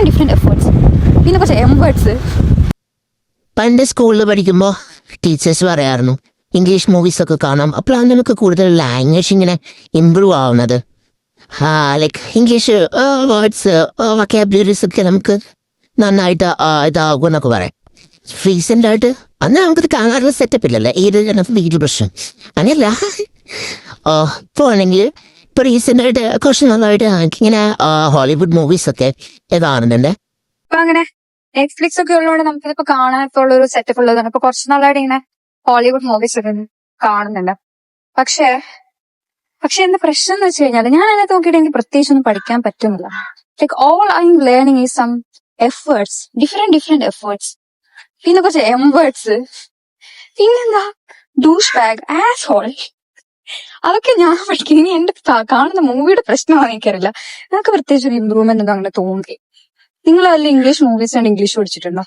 Different different efforts, പിന്നെ കുറച്ച് എംവേർഡ്സ്. പണ്ട് സ്കൂളിൽ പഠിക്കുമ്പോൾ ടീച്ചേഴ്സ് പറയായിരുന്നു ഇംഗ്ലീഷ് മൂവീസൊക്കെ കാണാം, അപ്പോഴാണ് നമുക്ക് കൂടുതൽ ലാംഗ്വേജ് ഇങ്ങനെ ഇമ്പ്രൂവ് ആവുന്നത്. ലൈക്ക് ഇംഗ്ലീഷ് വേർഡ്സ് വൊക്കാബുലറീസ് ഒക്കെ നമുക്ക് നന്നായിട്ട് ഇതാകും എന്നൊക്കെ പറയാം. റീസെൻ്റ് ആയിട്ട് അന്ന് നമുക്കത് കാണാറുള്ള സെറ്റപ്പ് ഇല്ലല്ലേ, ഏത് വീട്ടിൽ പ്രശ്നം അങ്ങനെയല്ല. ഇപ്പോൾ ആണെങ്കിൽ ഇപ്പോൾ റീസെൻ്റ് ആയിട്ട് കുറച്ച് നാളായിട്ട് എനിക്കിങ്ങനെ ഹോളിവുഡ് മൂവീസൊക്കെ കാണുന്നുണ്ട്. അപ്പൊ അങ്ങനെ നെറ്റ്ഫ്ലിക്സ് ഒക്കെ ഉള്ളതുകൊണ്ട് നമുക്കിതിപ്പോ കാണാനുള്ള ഒരു സെറ്റപ്പ് ഉള്ളതാണ്. ഇപ്പൊ കുറച്ച് നാളായിട്ട് ഇങ്ങനെ ഹോളിവുഡ് മൂവീസ് ഒക്കെ കാണുന്നുണ്ട്. പക്ഷെ എന്താ പ്രശ്നം എന്ന് വെച്ച് കഴിഞ്ഞാൽ ഞാൻ അതിനകത്ത് നോക്കിയിട്ട് എനിക്ക് പ്രത്യേകിച്ച് ഒന്നും പഠിക്കാൻ പറ്റുന്നില്ല. Like all I am learning is some efforts, different efforts, പിന്നെ കുറച്ച് എംവേർഡ്സ്, പിന്നെന്താ ഡൂഷ് ബാഗ്, ആസ് ഹോൾ, അതൊക്കെ ഞാൻ പഠിക്കും. ഇനി എന്റെ കാണുന്ന മൂവിയുടെ പ്രശ്നമാണെന്ന് എനിക്കറിയില്ല. നിങ്ങൾക്ക് പ്രത്യേകിച്ച് ഒരു ഇമ്പ്രൂവ്മെന്റ് ഒന്നും അങ്ങനെ തോന്നി? നിങ്ങൾ അതിൽ ഇംഗ്ലീഷ് മൂവീസ് ആണ് ഇംഗ്ലീഷ് പഠിച്ചിട്ടുണ്ടോ?